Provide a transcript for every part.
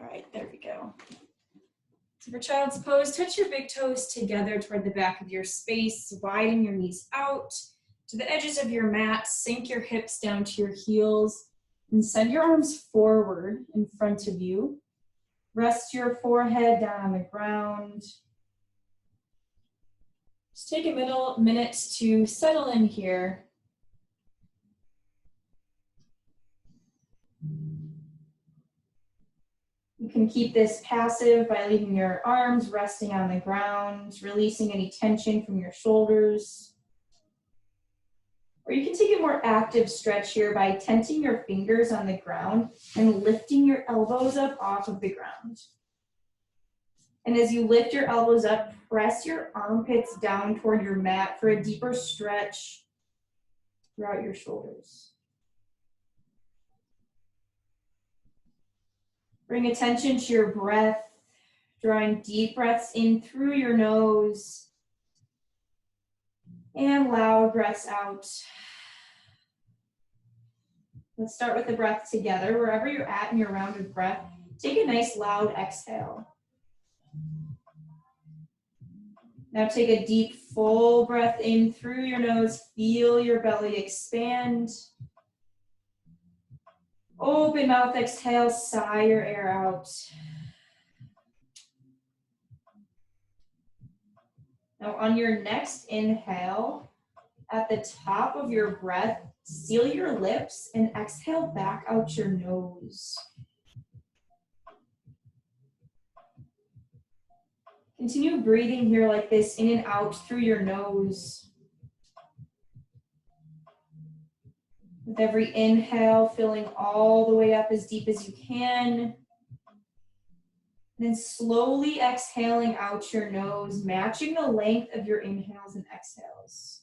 All right, there we go. So for child's pose, touch your big toes together toward the back of your space, widen your knees out to the edges of your mat, sink your hips down to your heels, and send your arms forward in front of you. Rest your forehead down on the ground. Just take a minute to settle in here. You can keep this passive by leaving your arms resting on the ground, releasing any tension from your shoulders. Or you can take a more active stretch here by tenting your fingers on the ground and lifting your elbows up off of the ground. And as you lift your elbows up, press your armpits down toward your mat for a deeper stretch throughout your shoulders. Bring attention to your breath, drawing deep breaths in through your nose and loud breaths out. Let's start with the breath together. Wherever you're at in your round of breath, take a nice loud exhale. Now take a deep, full breath in through your nose. Feel your belly expand. Open mouth, exhale, sigh your air out. Now on your next inhale, at the top of your breath, seal your lips and exhale back out your nose. Continue breathing here like this, in and out through your nose. With every inhale, filling all the way up as deep as you can. And then slowly exhaling out your nose, matching the length of your inhales and exhales.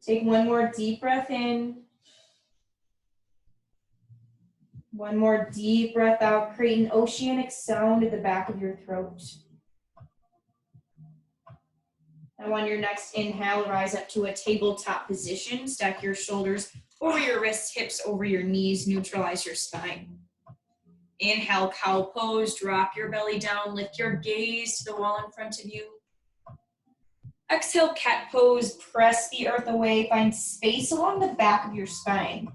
Take one more deep breath in. One more deep breath out, create an oceanic sound at the back of your throat. Now on your next inhale, rise up to a tabletop position. Stack your shoulders over your wrists, hips over your knees, neutralize your spine. Inhale, cow pose, drop your belly down, lift your gaze to the wall in front of you. Exhale, cat pose, press the earth away, find space along the back of your spine.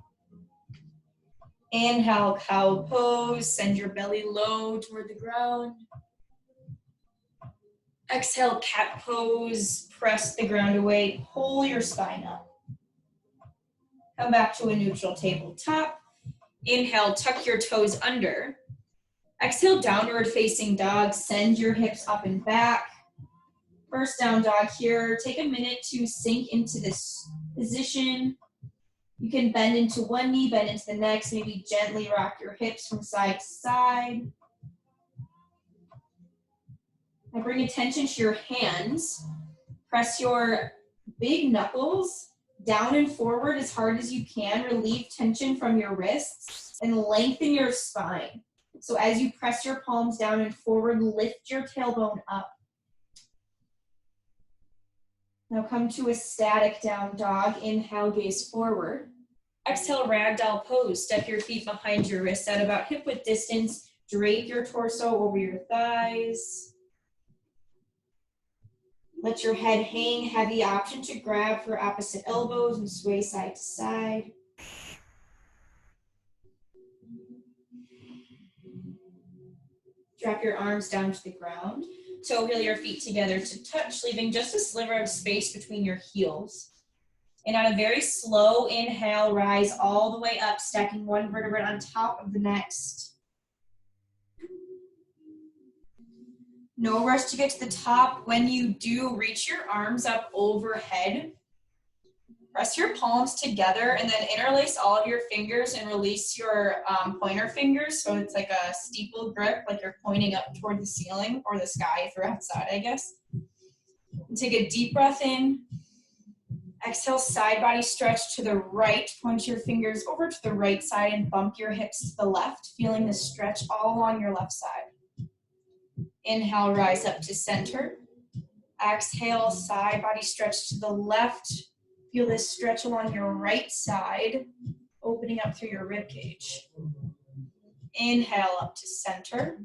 Inhale, cow pose, send your belly low toward the ground. Exhale, cat pose, press the ground away, pull your spine up. Come back to a neutral tabletop. Inhale, tuck your toes under. Exhale, downward facing dog, send your hips up and back. First down dog here, take a minute to sink into this position. You can bend into one knee, bend into the next, maybe gently rock your hips from side to side. Now bring attention to your hands. Press your big knuckles down and forward as hard as you can. Relieve tension from your wrists and lengthen your spine. So as you press your palms down and forward, lift your tailbone up. Now come to a static down dog. Inhale, gaze forward. Exhale, ragdoll pose. Step your feet behind your wrists at about hip width distance. Drape your torso over your thighs. Let your head hang heavy. Option to grab for opposite elbows and sway side to side. Drop your arms down to the ground. Toe heel your feet together to touch, leaving just a sliver of space between your heels. And on a very slow inhale, rise all the way up, stacking one vertebrae on top of the next. No rush to get to the top. When you do, reach your arms up overhead. Press your palms together and then interlace all of your fingers and release your pointer fingers. So it's like a steeple grip, like you're pointing up toward the ceiling or the sky if you're outside, I guess. And take a deep breath in. Exhale, side body stretch to the right. Point your fingers over to the right side and bump your hips to the left, feeling the stretch all along your left side. Inhale, rise up to center. Exhale, side body stretch to the left. Feel this stretch along your right side, opening up through your rib cage. Inhale up to center.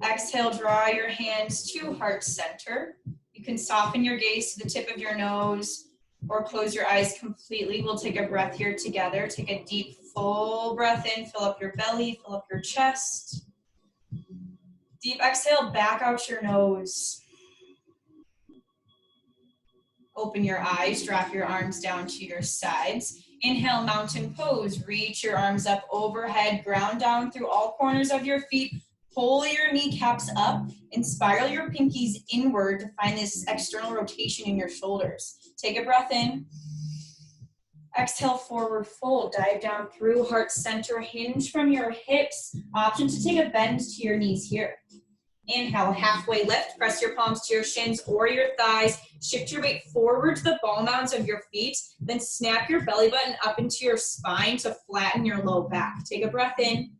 Exhale, draw your hands to heart center. You can soften your gaze to the tip of your nose or close your eyes completely. We'll take a breath here together. Take a deep, full breath in. Fill up your belly, fill up your chest. Deep exhale, back out your nose. Open your eyes, drop your arms down to your sides. Inhale, mountain pose. Reach your arms up overhead, ground down through all corners of your feet. Pull your kneecaps up and spiral your pinkies inward to find this external rotation in your shoulders. Take a breath in. Exhale, forward fold. Dive down through heart center. Hinge from your hips. Option to take a bend to your knees here. Inhale, halfway lift. Press your palms to your shins or your thighs. Shift your weight forward to the ball mounds of your feet. Then snap your belly button up into your spine to flatten your low back. Take a breath in.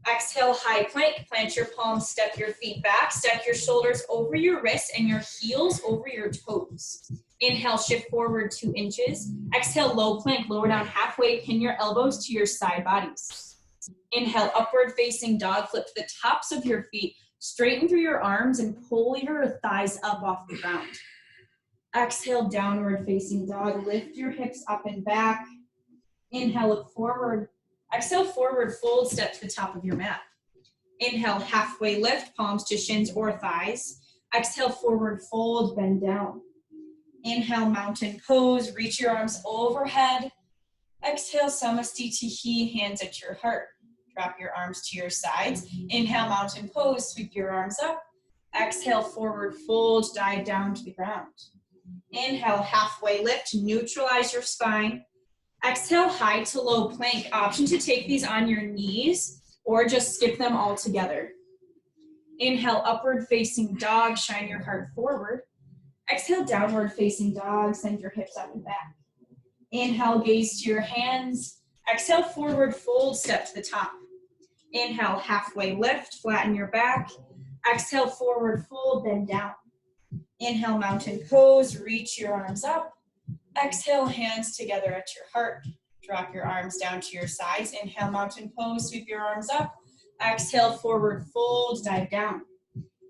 Exhale, high plank. Plant your palms, step your feet back. Step your shoulders over your wrists and your heels over your toes. Inhale, shift forward 2 inches. Exhale, low plank. Lower down halfway. Pin your elbows to your side bodies. Inhale, upward facing dog. Flip to the tops of your feet. Straighten through your arms and pull your thighs up off the ground. Exhale, downward facing dog. Lift your hips up and back. Inhale, look forward. Exhale, forward fold. Step to the top of your mat. Inhale, halfway lift. Palms to shins or thighs. Exhale, forward fold. Bend down. Inhale, mountain pose. Reach your arms overhead. Exhale, Samastitihi, hands at your heart. Drop your arms to your sides. Inhale, mountain pose, sweep your arms up. Exhale, forward fold, dive down to the ground. Inhale, halfway lift, neutralize your spine. Exhale, high to low plank. Option to take these on your knees or just skip them all together. Inhale, upward facing dog, shine your heart forward. Exhale, downward facing dog, send your hips up and back. Inhale, gaze to your hands. Exhale, forward fold, step to the top. Inhale, halfway lift, flatten your back. Exhale, forward fold, bend down. Inhale, mountain pose, reach your arms up. Exhale, hands together at your heart. Drop your arms down to your sides. Inhale, mountain pose, sweep your arms up. Exhale, forward fold, dive down.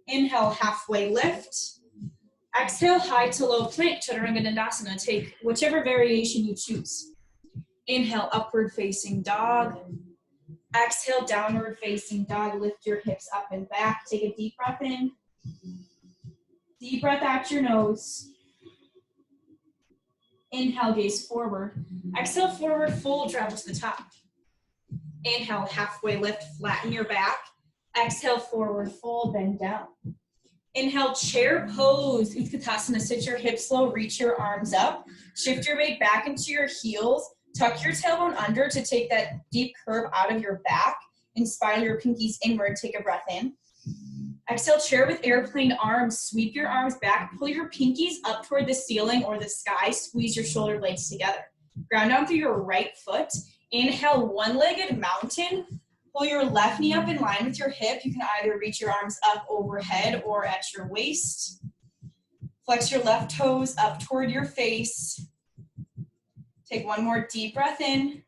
Inhale, halfway lift. Exhale, high to low plank, Chaturanga Dandasana. Take whichever variation you choose. Inhale, upward facing dog. Exhale, downward facing dog. Lift your hips up and back. Take a deep breath in. Deep breath out your nose. Inhale, gaze forward. Exhale, forward fold, travel to the top. Inhale, halfway lift, flatten your back. Exhale, forward fold, bend down. Inhale, chair pose, Utkatasana. Sit your hips low, reach your arms up. Shift your weight back into your heels. Tuck your tailbone under to take that deep curve out of your back. And spiral your pinkies inward. Take a breath in. Exhale, chair with airplane arms. Sweep your arms back. Pull your pinkies up toward the ceiling or the sky. Squeeze your shoulder blades together. Ground down through your right foot. Inhale, one-legged mountain. Pull your left knee up in line with your hip. You can either reach your arms up overhead or at your waist. Flex your left toes up toward your face. Take one more deep breath in.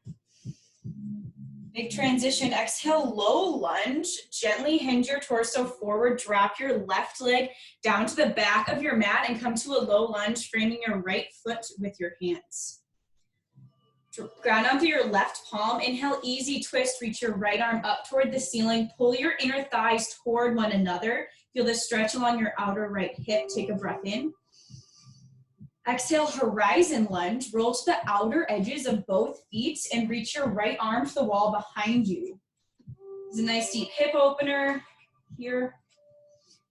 Big transition. Exhale, low lunge. Gently hinge your torso forward. Drop your left leg down to the back of your mat and come to a low lunge, framing your right foot with your hands. Ground onto your left palm. Inhale, easy twist. Reach your right arm up toward the ceiling. Pull your inner thighs toward one another. Feel the stretch along your outer right hip. Take a breath in. Exhale, horizon lunge. Roll to the outer edges of both feet and reach your right arm to the wall behind you. This is a nice deep hip opener here.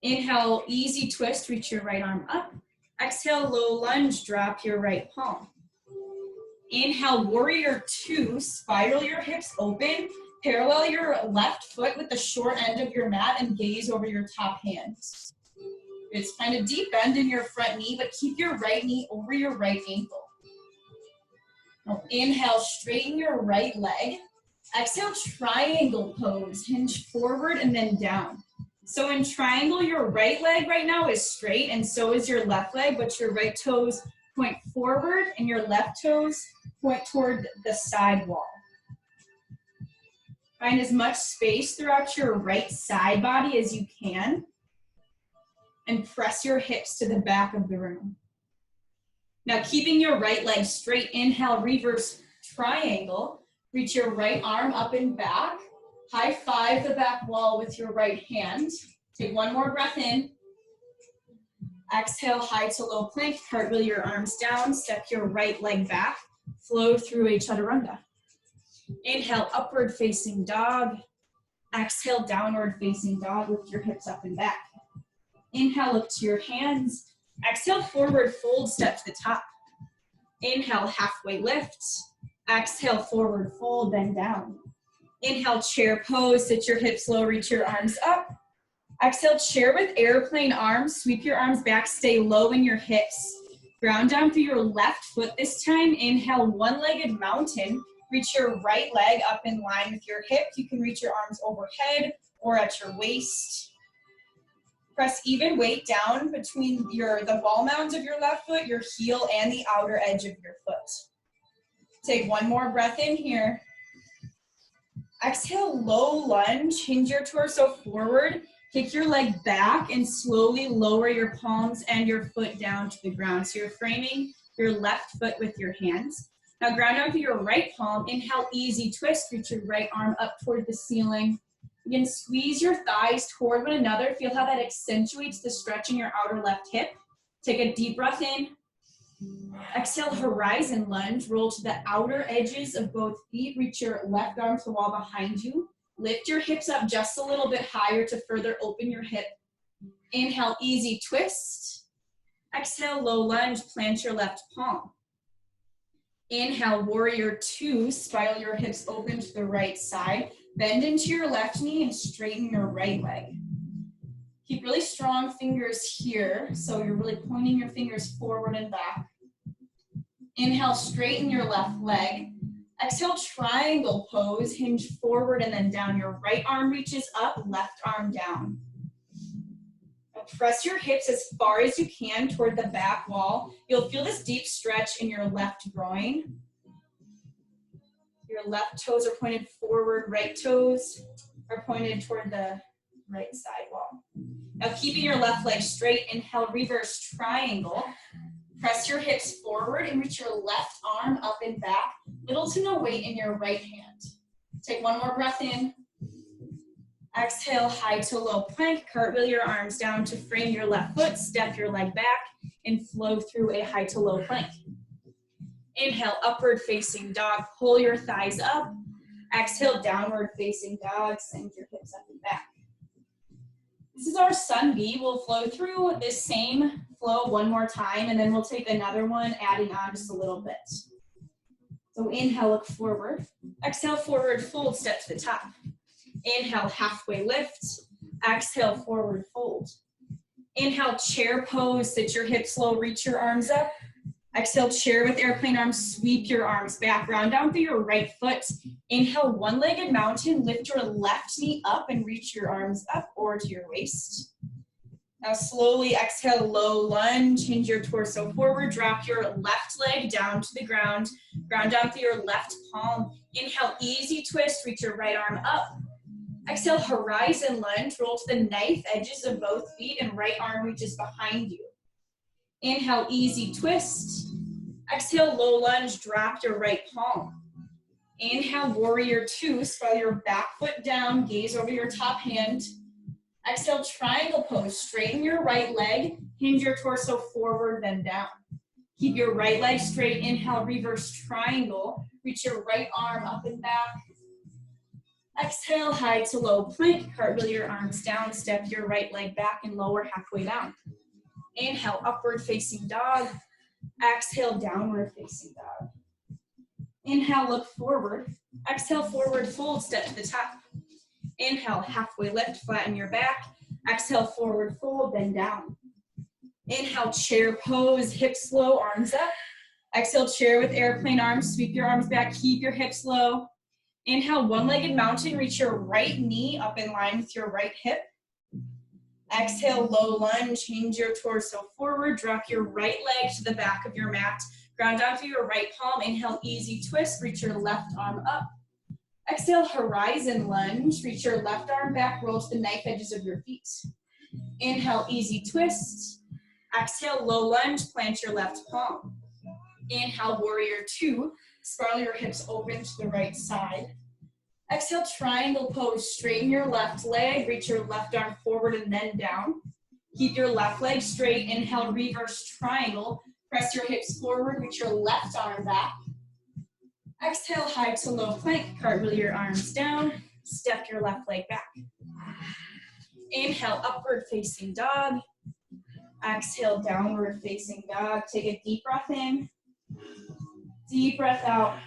Inhale, easy twist. Reach your right arm up. Exhale, low lunge. Drop your right palm. Inhale, warrior two. Spiral your hips open. Parallel your left foot with the short end of your mat and gaze over your top hands. It's find a deep bend in your front knee, but keep your right knee over your right ankle. Now inhale, straighten your right leg. Exhale, triangle pose. Hinge forward and then down. So in triangle, your right leg right now is straight and so is your left leg, but your right toes point forward and your left toes point toward the side wall. Find as much space throughout your right side body as you can and press your hips to the back of the room. Now keeping your right leg straight, inhale, reverse triangle. Reach your right arm up and back. High five the back wall with your right hand. Take one more breath in. Exhale, high to low plank. Cartwheel your arms down. Step your right leg back. Flow through a chaturanga. Inhale, upward facing dog. Exhale, downward facing dog. Lift your hips up and back. Inhale, look to your hands. Exhale, forward fold, step to the top. Inhale, halfway lift. Exhale, forward fold, bend down. Inhale, chair pose, sit your hips low, reach your arms up. Exhale, chair with airplane arms, sweep your arms back, stay low in your hips. Ground down through your left foot this time. Inhale, one-legged mountain. Reach your right leg up in line with your hip. You can reach your arms overhead or at your waist. Press even weight down between the ball mounds of your left foot, your heel, and the outer edge of your foot. Take one more breath in here. Exhale, low lunge, hinge your torso forward, kick your leg back and slowly lower your palms and your foot down to the ground. So you're framing your left foot with your hands. Now ground down to your right palm, inhale, easy twist, reach your right arm up toward the ceiling. Again, squeeze your thighs toward one another. Feel how that accentuates the stretch in your outer left hip. Take a deep breath in. Exhale, horizon lunge. Roll to the outer edges of both feet. Reach your left arm to the wall behind you. Lift your hips up just a little bit higher to further open your hip. Inhale, easy twist. Exhale, low lunge. Plant your left palm. Inhale, warrior two. Spiral your hips open to the right side. Bend into your left knee and straighten your right leg. Keep really strong fingers here, so you're really pointing your fingers forward and back. Inhale, straighten your left leg. Exhale, triangle pose, hinge forward and then down. Your right arm reaches up, left arm down. Now press your hips as far as you can toward the back wall. You'll feel this deep stretch in your left groin. Your left toes are pointed forward, right toes are pointed toward the right side wall. Now keeping your left leg straight, inhale, reverse triangle. Press your hips forward and reach your left arm up and back. Little to no weight in your right hand. Take one more breath in. Exhale, high to low plank. Cartwheel your arms down to frame your left foot. Step your leg back and flow through a high to low plank. Inhale, upward facing dog. Pull your thighs up. Exhale, downward facing dog. Send your hips up and back. This is our sun B. We'll flow through this same flow one more time, and then we'll take another one, adding on just a little bit. So inhale, look forward. Exhale, forward fold, step to the top. Inhale, halfway lift. Exhale, forward fold. Inhale, chair pose, sit your hips low, reach your arms up. Exhale, chair with airplane arms, sweep your arms back, round down through your right foot. Inhale, one-legged mountain, lift your left knee up and reach your arms up or to your waist. Now slowly exhale, low lunge, hinge your torso forward, drop your left leg down to the ground, ground down through your left palm. Inhale, easy twist, reach your right arm up. Exhale, horizon lunge, roll to the knife edges of both feet and right arm reaches behind you. Inhale, easy twist. Exhale, low lunge, drop your right palm. Inhale, warrior two, spiral your back foot down, gaze over your top hand. Exhale, triangle pose, straighten your right leg, hinge your torso forward, then down. Keep your right leg straight, inhale, reverse triangle, reach your right arm up and back. Exhale, high to low plank, cartwheel your arms down, step your right leg back and lower halfway down. Inhale, upward facing dog. Exhale, downward facing dog. Inhale, look forward. Exhale, forward fold, step to the top. Inhale, halfway lift, flatten your back. Exhale, forward fold, bend down. Inhale, chair pose, hips low, arms up. Exhale, chair with airplane arms, sweep your arms back, keep your hips low. Inhale, one-legged mountain, reach your right knee up in line with your right hip. Exhale, low lunge, hinge your torso forward, drop your right leg to the back of your mat, ground down through your right palm, inhale, easy twist, reach your left arm up. Exhale, horizon lunge, reach your left arm back, roll to the knife edges of your feet. Inhale, easy twist. Exhale, low lunge, plant your left palm. Inhale, warrior two, spiral your hips open to the right side. Exhale, triangle pose, straighten your left leg, reach your left arm forward and then down. Keep your left leg straight, inhale, reverse triangle, press your hips forward, reach your left arm back. Exhale, high to low plank, cartwheel your arms down, step your left leg back. Inhale, upward facing dog. Exhale, downward facing dog. Take a deep breath in, deep breath out.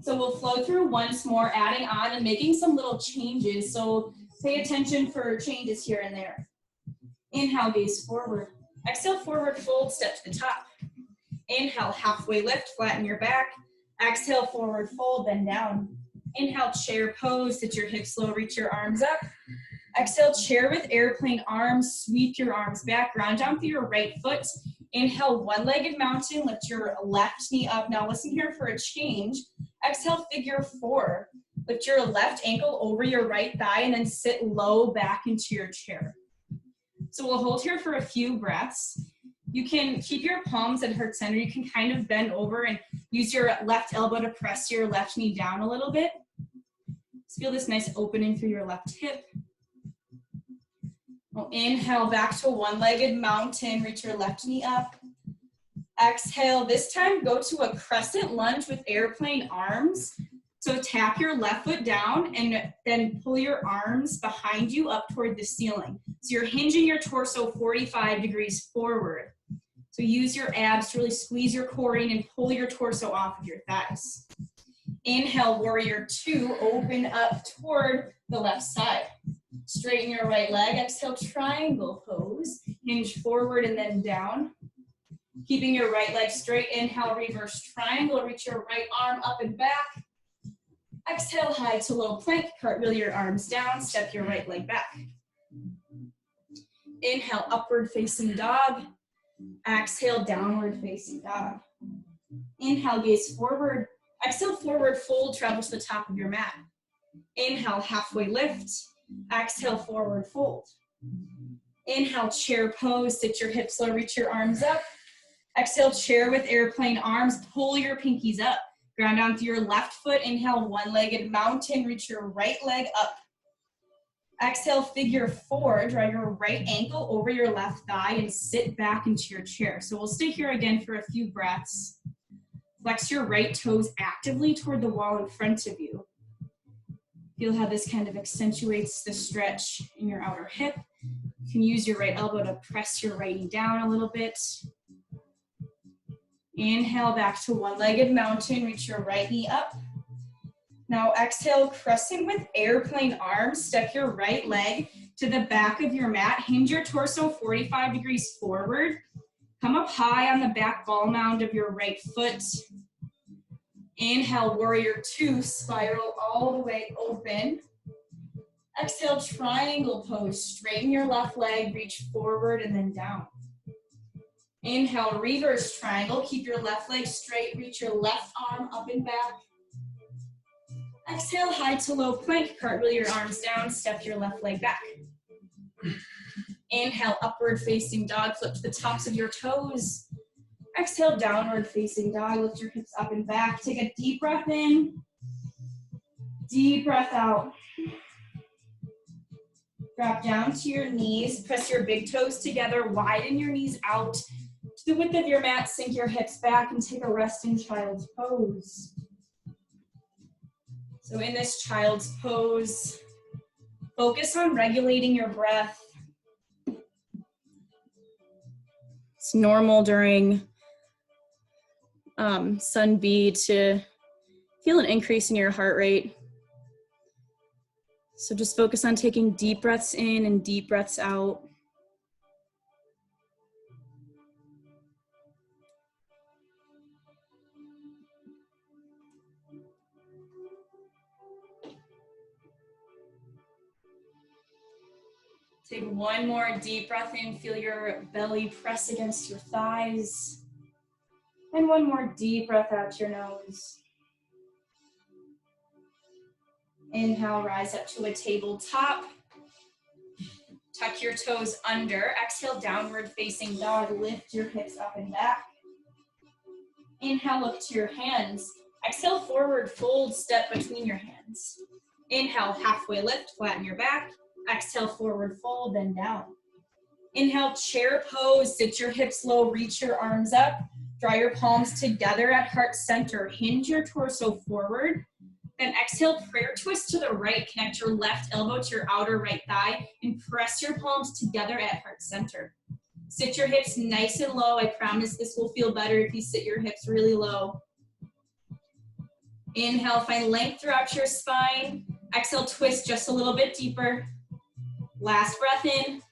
So we'll flow through once more, adding on and making some little changes. So pay attention for changes here and there. Inhale, gaze forward. Exhale, forward fold, step to the top. Inhale, halfway lift, flatten your back. Exhale, forward fold, bend down. Inhale, chair pose, sit your hips low, reach your arms up. Exhale, chair with airplane arms, sweep your arms back, ground down through your right foot. Inhale, one-legged mountain, lift your left knee up. Now listen here for a change. Exhale, figure four. Lift your left ankle over your right thigh and then sit low back into your chair. So we'll hold here for a few breaths. You can keep your palms at heart center. You can kind of bend over and use your left elbow to press your left knee down a little bit. Just feel this nice opening through your left hip. We'll inhale back to one-legged mountain, reach your left knee up. Exhale, this time go to a crescent lunge with airplane arms. So tap your left foot down and then pull your arms behind you up toward the ceiling. So you're hinging your torso 45 degrees forward. So use your abs to really squeeze your core in and pull your torso off of your thighs. Inhale, warrior two, open up toward the left side. Straighten your right leg, exhale, triangle pose. Hinge forward and then down. Keeping your right leg straight, inhale, reverse triangle, reach your right arm up and back. Exhale, high to low plank, cartwheel your arms down, step your right leg back. Inhale, upward facing dog. Exhale, downward facing dog. Inhale, gaze forward. Exhale, forward fold, travel to the top of your mat. Inhale, halfway lift. Exhale, forward fold. Inhale, chair pose, sit your hips low, reach your arms up. Exhale, chair with airplane arms, pull your pinkies up. Ground down through your left foot, inhale, one-legged mountain, reach your right leg up. Exhale, figure four, draw your right ankle over your left thigh and sit back into your chair. So we'll stay here again for a few breaths. Flex your right toes actively toward the wall in front of you. Feel how this kind of accentuates the stretch in your outer hip. You can use your right elbow to press your right knee down a little bit. Inhale back to one-legged mountain, reach your right knee up. Now exhale, crescent with airplane arms, step your right leg to the back of your mat, hinge your torso 45 degrees forward. Come up high on the back ball mound of your right foot. Inhale, warrior two, spiral all the way open. Exhale, triangle pose, straighten your left leg, reach forward and then down. Inhale, reverse triangle, keep your left leg straight, reach your left arm up and back. Exhale, high to low plank, cartwheel your arms down, step your left leg back. Inhale, upward facing dog, flip to the tops of your toes. Exhale, downward facing dog, lift your hips up and back. Take a deep breath in, deep breath out. Drop down to your knees, press your big toes together, widen your knees out to the width of your mat, sink your hips back and take a rest in child's pose. So in this child's pose, focus on regulating your breath. It's normal during Sun B to feel an increase in your heart rate. So just focus on taking deep breaths in and deep breaths out. Take one more deep breath in. Feel your belly press against your thighs. And one more deep breath out your nose. Inhale, rise up to a tabletop. Tuck your toes under. Exhale, downward facing dog. Lift your hips up and back. Inhale, look to your hands. Exhale, forward fold, step between your hands. Inhale, halfway lift, flatten your back. Exhale, forward fold, bend down. Inhale, chair pose, sit your hips low, reach your arms up. Draw your palms together at heart center. Hinge your torso forward. Then exhale, prayer twist to the right. Connect your left elbow to your outer right thigh and press your palms together at heart center. Sit your hips nice and low. I promise this will feel better if you sit your hips really low. Inhale, find length throughout your spine. Exhale, twist just a little bit deeper. Last breath in.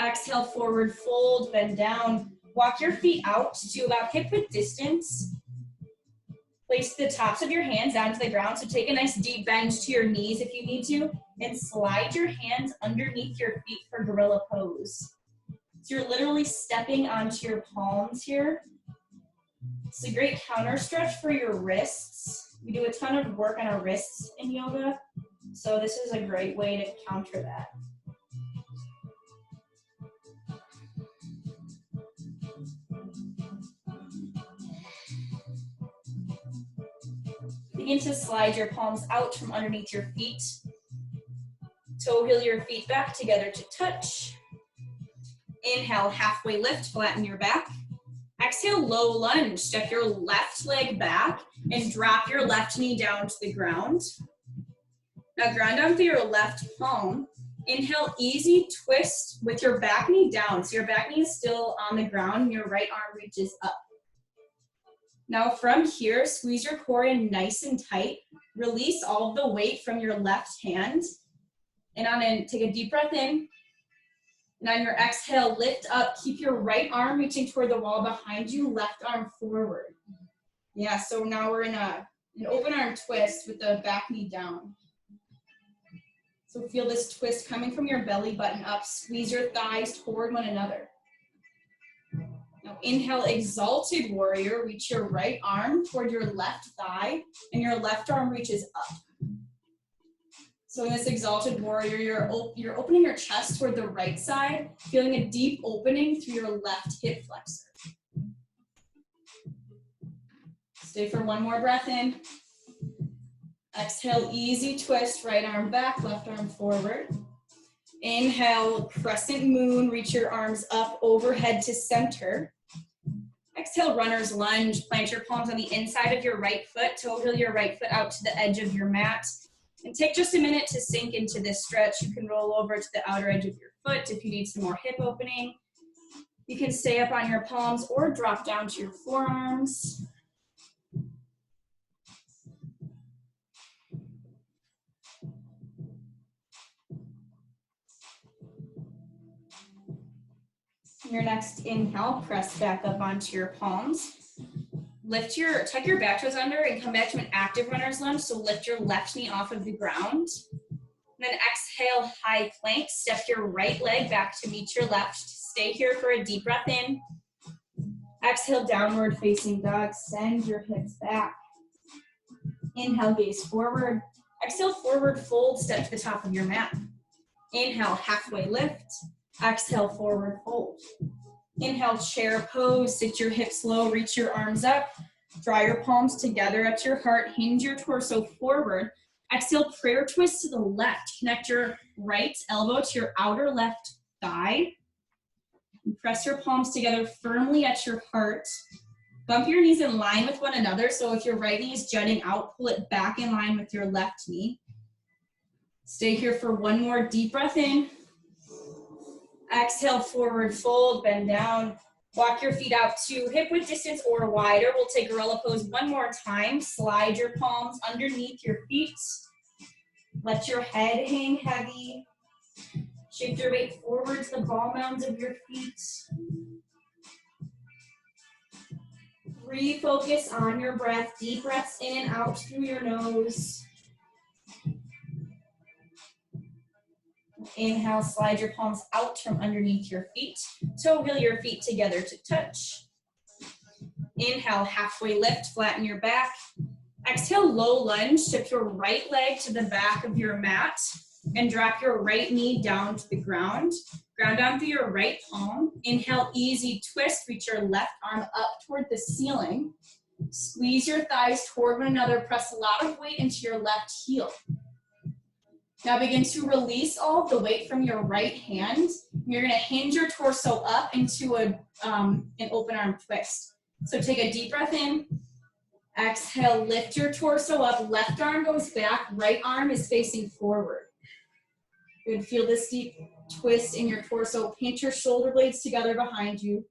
Exhale, forward fold, bend down. Walk your feet out to about hip width distance. Place the tops of your hands down to the ground. So take a nice deep bend to your knees if you need to, and slide your hands underneath your feet for gorilla pose. So you're literally stepping onto your palms here. It's a great counter stretch for your wrists. We do a ton of work on our wrists in yoga, so this is a great way to counter that. Begin to slide your palms out from underneath your feet. Toe heel your feet back together to touch. Inhale, halfway lift, flatten your back. Exhale, low lunge. Step your left leg back and drop your left knee down to the ground. Now ground down through your left palm. Inhale, easy twist with your back knee down. So your back knee is still on the ground and your right arm reaches up. Now from here, squeeze your core in nice and tight. Release all of the weight from your left hand. And take a deep breath in. And on your exhale, lift up. Keep your right arm reaching toward the wall behind you, left arm forward. Yeah, so now we're in an open arm twist with the back knee down. So feel this twist coming from your belly button up. Squeeze your thighs toward one another. Now inhale, exalted warrior. Reach your right arm toward your left thigh, and your left arm reaches up. So in this exalted warrior, you're opening your chest toward the right side, feeling a deep opening through your left hip flexor. Stay for one more breath in. Exhale, easy twist, right arm back, left arm forward. Inhale, crescent moon, reach your arms up overhead to center. Exhale, runner's lunge, plant your palms on the inside of your right foot, toe heel your right foot out to the edge of your mat. And take just a minute to sink into this stretch. You can roll over to the outer edge of your foot if you need some more hip opening. You can stay up on your palms or drop down to your forearms. Your next inhale, press back up onto your palms. Tuck your back toes under and come back to an active runner's lunge. So lift your left knee off of the ground. And then exhale, high plank. Step your right leg back to meet your left. Stay here for a deep breath in. Exhale, downward facing dog. Send your hips back. Inhale, gaze forward. Exhale, forward fold. Step to the top of your mat. Inhale, halfway lift. Exhale, forward fold. Inhale, chair pose. Sit your hips low, reach your arms up. Draw your palms together at your heart. Hinge your torso forward. Exhale, prayer twist to the left. Connect your right elbow to your outer left thigh. And press your palms together firmly at your heart. Bump your knees in line with one another. So if your right knee is jutting out, pull it back in line with your left knee. Stay here for one more deep breath in. Exhale, forward fold, bend down. Walk your feet out to hip width distance or wider. We'll take gorilla pose one more time. Slide your palms underneath your feet. Let your head hang heavy. Shift your weight forward to the ball mounds of your feet. Refocus on your breath. Deep breaths in and out through your nose. Inhale, slide your palms out from underneath your feet. Toe heel your feet together to touch. Inhale, halfway lift, flatten your back. Exhale, low lunge, shift your right leg to the back of your mat and drop your right knee down to the ground. Ground down through your right palm. Inhale, easy twist, reach your left arm up toward the ceiling. Squeeze your thighs toward one another, press a lot of weight into your left heel. Now begin to release all of the weight from your right hand. You're gonna hinge your torso up into an open arm twist. So take a deep breath in. Exhale, lift your torso up. Left arm goes back, right arm is facing forward. Good, feel this deep twist in your torso. Pinch your shoulder blades together behind you.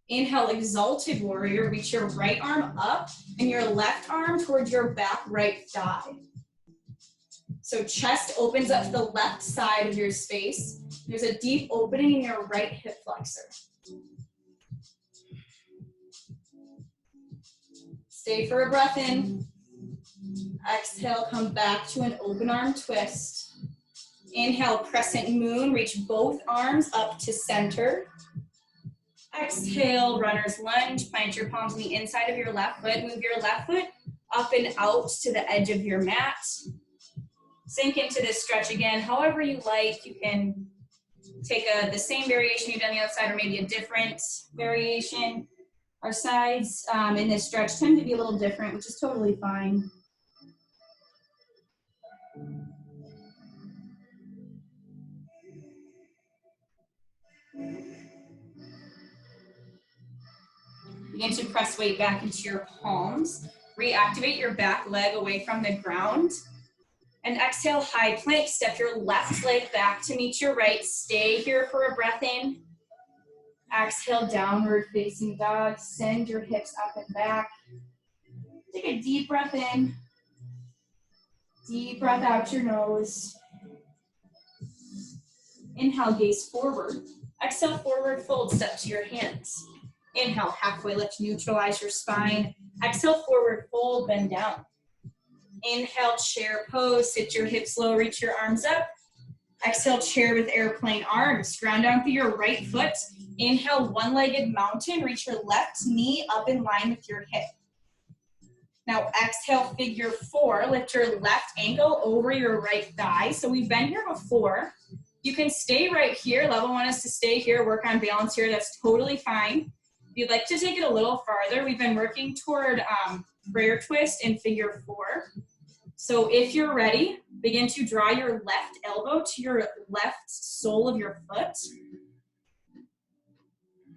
Inhale, exalted warrior. Reach your right arm up and your left arm towards your back right thigh. So chest opens up to the left side of your space. There's a deep opening in your right hip flexor. Stay for a breath in. Exhale, come back to an open arm twist. Inhale, crescent moon. Reach both arms up to center. Exhale, runner's lunge. Plant your palms on the inside of your left foot. Move your left foot up and out to the edge of your mat. Sink into this stretch again. However you like, you can take the same variation you've done on the other side or maybe a different variation. Our sides in this stretch tend to be a little different, which is totally fine. Begin to press weight back into your palms. Reactivate your back leg away from the ground. And exhale, high plank. Step your left leg back to meet your right. Stay here for a breath in. Exhale, downward facing dog. Send your hips up and back. Take a deep breath in. Deep breath out your nose. Inhale, gaze forward. Exhale, forward fold, step to your hands. Inhale, halfway lift, neutralize your spine. Exhale, forward fold, bend down. Inhale, chair pose, sit your hips low, reach your arms up. Exhale, chair with airplane arms. Ground down through your right foot. Inhale, one-legged mountain, reach your left knee up in line with your hip. Now exhale, figure four, lift your left ankle over your right thigh. So we've been here before. You can stay right here. Level one is to stay here, work on balance here. That's totally fine. If you'd like to take it a little farther, we've been working toward prayer twist in figure four. So if you're ready, begin to draw your left elbow to your left sole of your foot.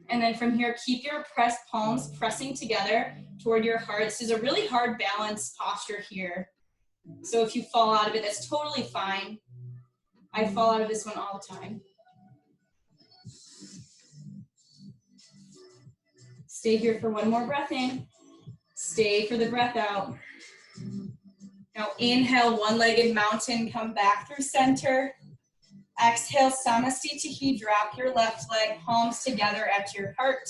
And then from here, keep your pressed palms pressing together toward your heart. This is a really hard balance posture here. So if you fall out of it, that's totally fine. I fall out of this one all the time. Stay here for one more breath in. Stay for the breath out. Now inhale, one-legged mountain, come back through center. Exhale, Samasthiti, drop your left leg, palms together at your heart.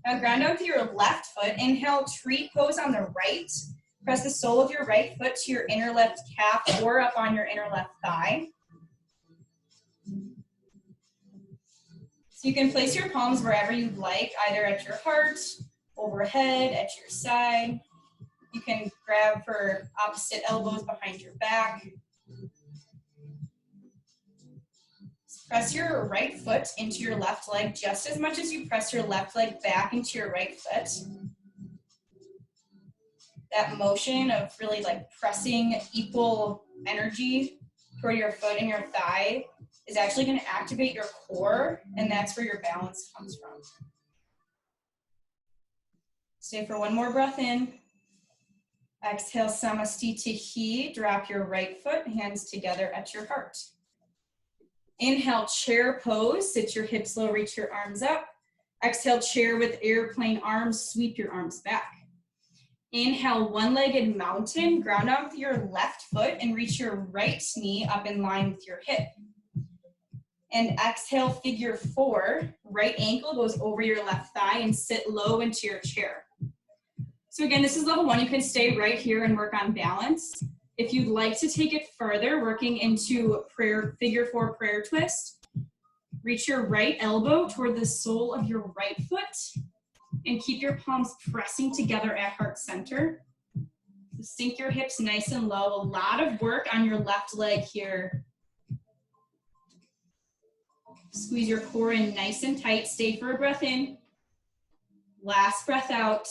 Now ground out to your left foot. Inhale, tree pose on the right. Press the sole of your right foot to your inner left calf or up on your inner left thigh. So you can place your palms wherever you'd like, either at your heart, overhead, at your side. You can grab for opposite elbows behind your back. Press your right foot into your left leg just as much as you press your left leg back into your right foot. That motion of really like pressing equal energy toward your foot and your thigh is actually going to activate your core, and that's where your balance comes from. Stay for one more breath in. Exhale, Samasthiti, drop your right foot, hands together at your heart. Inhale, chair pose, sit your hips low, reach your arms up. Exhale, chair with airplane arms, sweep your arms back. Inhale, one-legged mountain, ground out with your left foot and reach your right knee up in line with your hip. And exhale, figure four, right ankle goes over your left thigh and sit low into your chair. So again, this is level one. You can stay right here and work on balance. If you'd like to take it further, working into figure 4 prayer twist, reach your right elbow toward the sole of your right foot and keep your palms pressing together at heart center. Sink your hips nice and low. A lot of work on your left leg here. Squeeze your core in nice and tight. Stay for a breath in. Last breath out.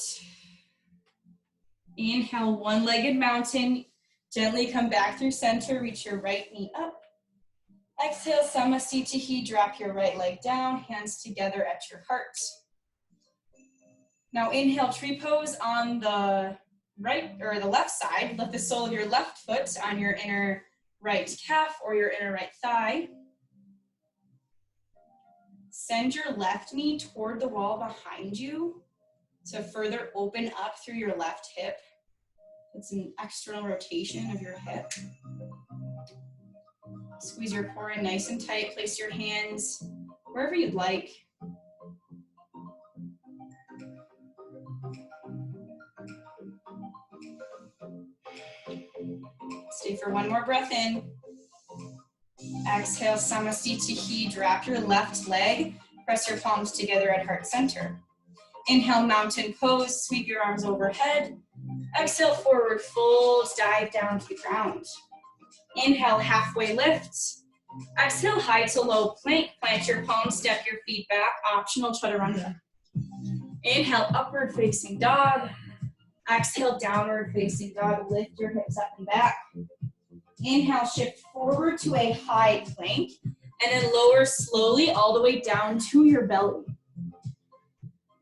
Inhale, one-legged mountain. Gently come back through center. Reach your right knee up. Exhale, Samasthiti. Drop your right leg down. Hands together at your heart. Now inhale, tree pose on the right or the left side. Lift the sole of your left foot on your inner right calf or your inner right thigh. Send your left knee toward the wall behind you to further open up through your left hip. It's an external rotation of your hip. Squeeze your core in nice and tight. Place your hands wherever you'd like. Stay for one more breath in. Exhale, Samasthiti. Drop your left leg. Press your palms together at heart center. Inhale, mountain pose. Sweep your arms overhead. Exhale, forward fold. Dive down to the ground. Inhale, halfway lift. Exhale, high to low plank. Plant your palms, step your feet back. Optional chaturanga. Inhale, upward facing dog. Exhale, downward facing dog. Lift your hips up and back. Inhale, shift forward to a high plank, and then lower slowly all the way down to your belly.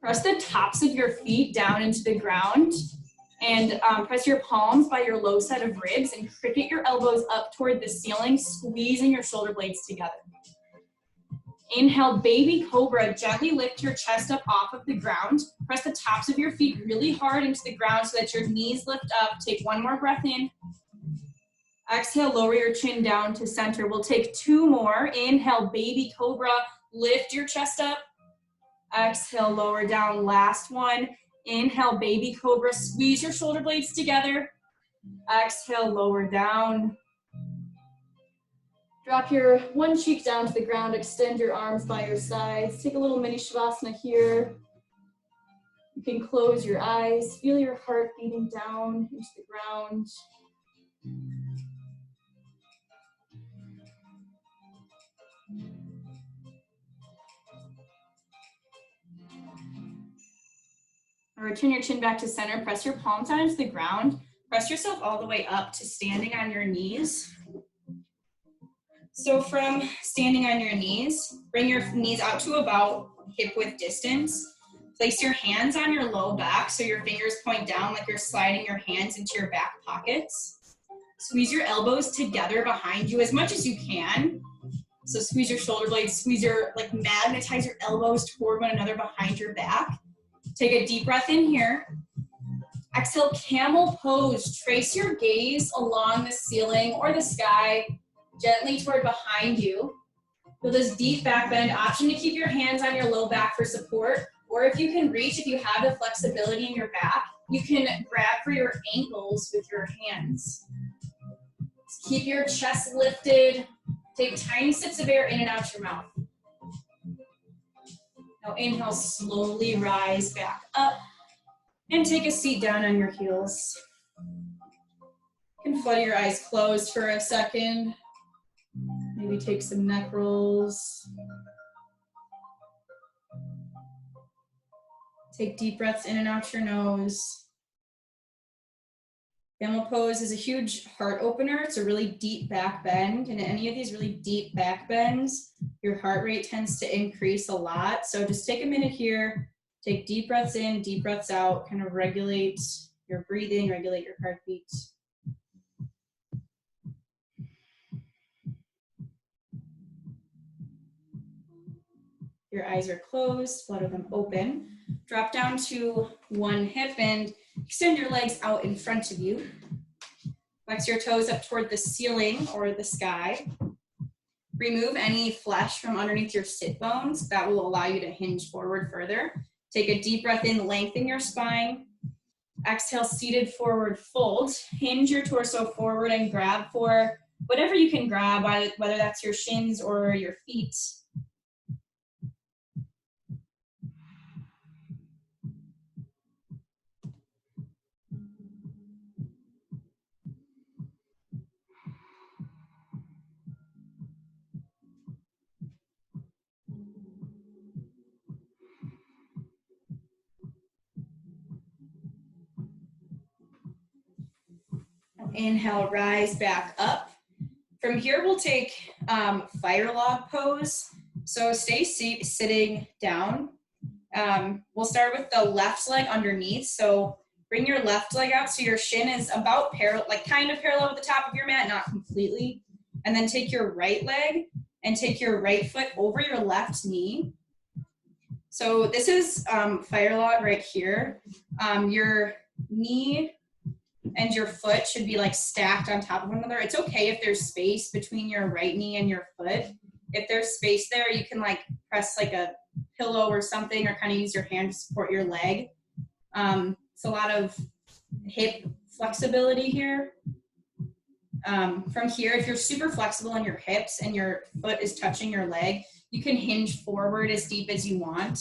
Press the tops of your feet down into the ground, and press your palms by your low set of ribs, and cricket your elbows up toward the ceiling, squeezing your shoulder blades together. Inhale, baby cobra. Gently lift your chest up off of the ground. Press the tops of your feet really hard into the ground so that your knees lift up. Take one more breath in. Exhale, lower your chin down to center. We'll take two more. Inhale, baby cobra. Lift your chest up. Exhale, lower down. Last one. Inhale, baby cobra. Squeeze your shoulder blades together. Exhale, lower down. Drop your one cheek down to the ground. Extend your arms by your sides. Take a little mini shavasana here. You can close your eyes. Feel your heart beating down into the ground. Return your chin back to center. Press your palms down into the ground. Press yourself all the way up to standing on your knees. So from standing on your knees, bring your knees out to about hip width distance. Place your hands on your low back so your fingers point down like you're sliding your hands into your back pockets. Squeeze your elbows together behind you as much as you can. So squeeze your shoulder blades, magnetize your elbows toward one another behind your back. Take a deep breath in here. Exhale, camel pose. Trace your gaze along the ceiling or the sky, gently toward behind you. Feel this deep back bend. Option to keep your hands on your low back for support, or if you can reach, if you have the flexibility in your back, you can grab for your ankles with your hands. Keep your chest lifted. Take tiny sips of air in and out your mouth. Now inhale, slowly rise back up and take a seat down on your heels. You can flutter your eyes closed for a second. Maybe take some neck rolls. Take deep breaths in and out your nose. Camel pose is a huge heart opener. It's a really deep back bend. And in any of these really deep back bends, your heart rate tends to increase a lot. So just take a minute here, take deep breaths in, deep breaths out, kind of regulate your breathing, regulate your heartbeat. Your eyes are closed, flutter them open. Drop down to one hip and extend your legs out in front of you. Flex your toes up toward the ceiling or the sky. Remove any flesh from underneath your sit bones. That will allow you to hinge forward further. Take a deep breath in, lengthen your spine. Exhale, seated forward fold. Hinge your torso forward and grab for whatever you can grab, whether that's your shins or your feet. Inhale, rise back up. From here, we'll take fire log pose. So stay sitting down. We'll start with the left leg underneath. So bring your left leg out so your shin is about parallel, like kind of parallel with the top of your mat, not completely. And then take your right leg and take your right foot over your left knee. So this is fire log right here. Your knee and your foot should be like stacked on top of one another. It's okay if there's space between your right knee and your foot. If there's space there, you can like press like a pillow or something, or kind of use your hand to support your leg. It's a lot of hip flexibility here. From here, if you're super flexible in your hips and your foot is touching your leg, you can hinge forward as deep as you want.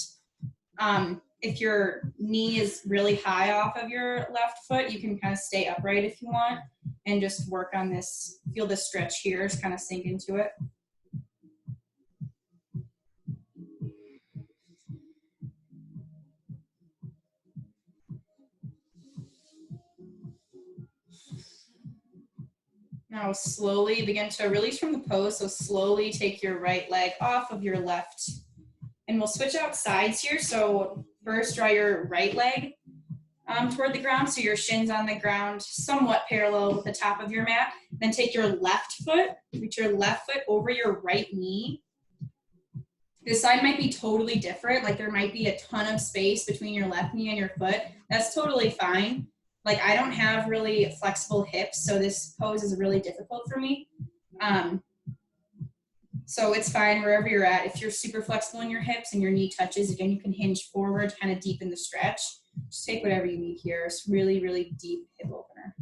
If your knee is really high off of your left foot, you can kind of stay upright if you want and just work on this, feel the stretch here, just kind of sink into it. Now slowly begin to release from the pose, so slowly take your right leg off of your left. And we'll switch out sides here. So first draw your right leg toward the ground, so your shin's on the ground, somewhat parallel with the top of your mat. Then take your left foot, reach your left foot over your right knee. This side might be totally different, like there might be a ton of space between your left knee and your foot. That's totally fine. Like I don't have really flexible hips, so this pose is really difficult for me. So it's fine wherever you're at. If you're super flexible in your hips and your knee touches, again, you can hinge forward, kind of deepen the stretch. Just take whatever you need here. It's really, really deep hip opener.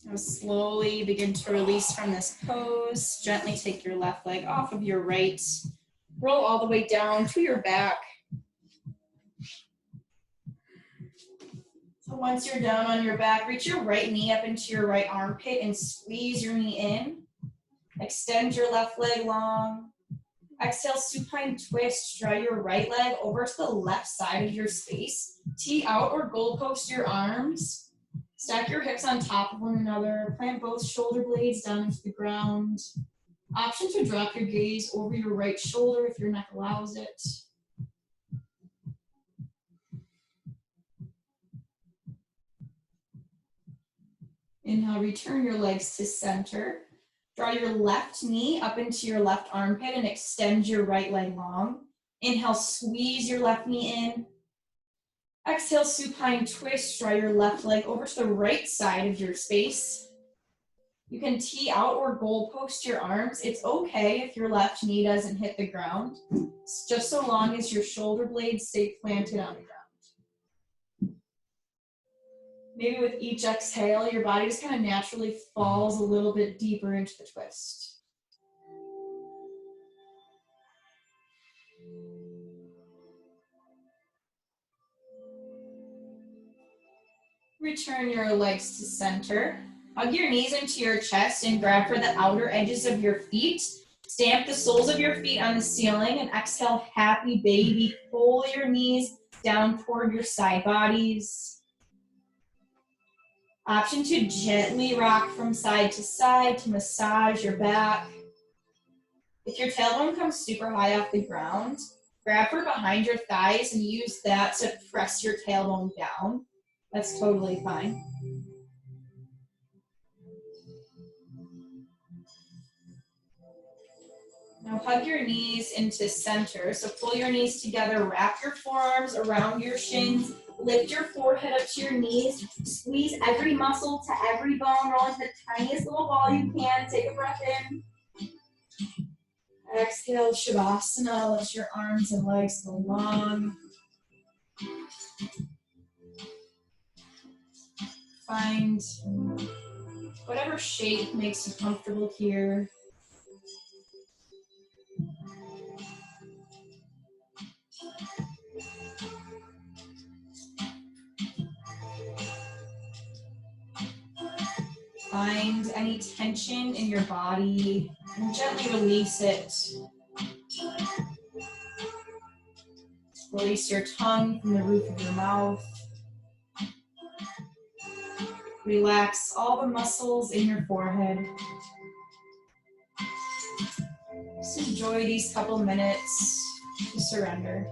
Now slowly begin to release from this pose. Gently take your left leg off of your right. Roll all the way down to your back. So once you're down on your back, reach your right knee up into your right armpit and squeeze your knee in. Extend your left leg long. Exhale, supine twist. Draw your right leg over to the left side of your space. Tee out or goalpost your arms. Stack your hips on top of one another. Plant both shoulder blades down into the ground. Option to drop your gaze over your right shoulder if your neck allows it. Inhale, return your legs to center. Draw your left knee up into your left armpit and extend your right leg long. Inhale, squeeze your left knee in. Exhale, supine twist. Draw your left leg over to the right side of your space. You can tee out or goalpost your arms. It's okay if your left knee doesn't hit the ground. It's just so long as your shoulder blades stay planted on the ground. Maybe with each exhale, your body just kind of naturally falls a little bit deeper into the twist. Return your legs to center. Hug your knees into your chest and grab for the outer edges of your feet. Stamp the soles of your feet on the ceiling and exhale, happy baby. Pull your knees down toward your side bodies. Option to gently rock from side to side to massage your back. If your tailbone comes super high off the ground, grab for behind your thighs and use that to press your tailbone down. That's totally fine. Now hug your knees into center. So pull your knees together, wrap your forearms around your shins, Lift your forehead up to your knees. Squeeze every muscle to every bone. Roll into the tiniest little ball you can. Take a breath in. Exhale, Shavasana. Let your arms and legs go long. Find whatever shape makes you comfortable here. Find any tension in your body and gently release it. Release your tongue from the roof of your mouth. Relax all the muscles in your forehead. Just enjoy these couple minutes to surrender.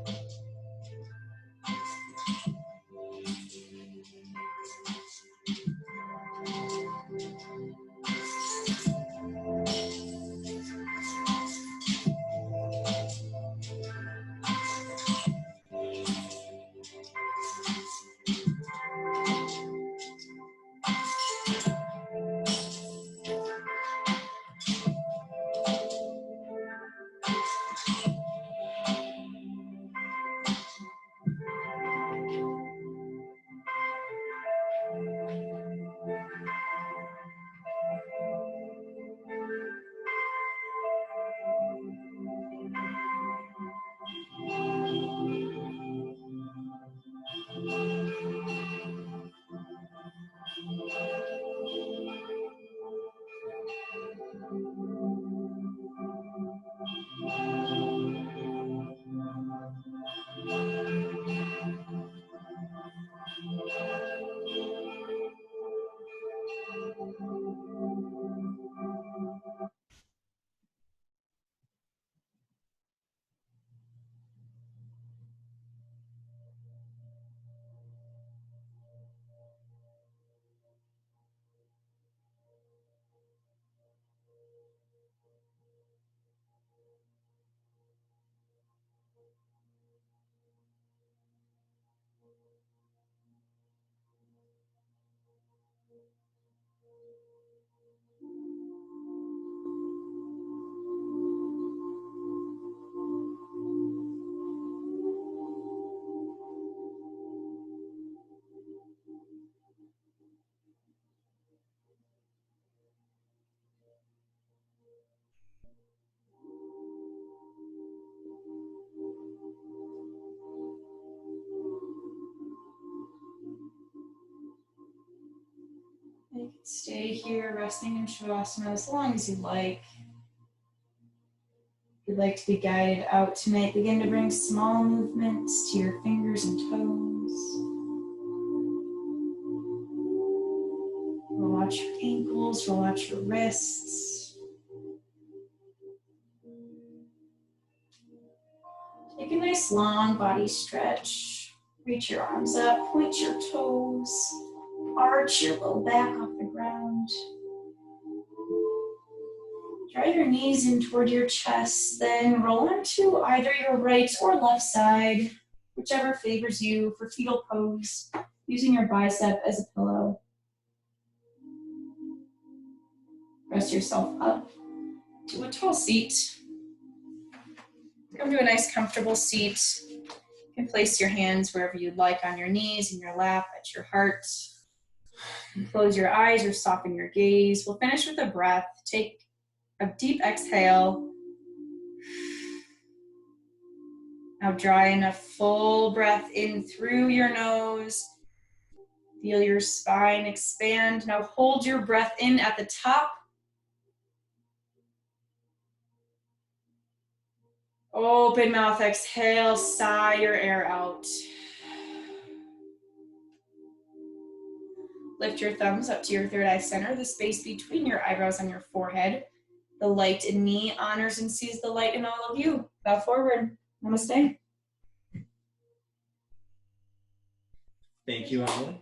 You can stay here resting in Shavasana as long as you like. If you'd like to be guided out tonight, begin to bring small movements to your fingers and toes. Roll out your ankles, roll out your wrists. Take a nice long body stretch. Reach your arms up, point your toes, arch your low back off the ground. Draw your knees in toward your chest, then roll onto either your right or left side, whichever favors you, for fetal pose, using your bicep as a pillow. Rest yourself up to a tall seat. Come to a nice comfortable seat. You can place your hands wherever you'd like, on your knees, in your lap, at your heart. You can close your eyes or soften your gaze. We'll finish with a breath. Take a deep exhale. Now draw in a full breath in through your nose. Feel your spine expand. Now hold your breath in at the top. Open mouth, exhale, sigh your air out. Lift your thumbs up to your third eye center, the space between your eyebrows and your forehead. The light in me honors and sees the light in all of you. Bow forward. Namaste. Thank you, Emily.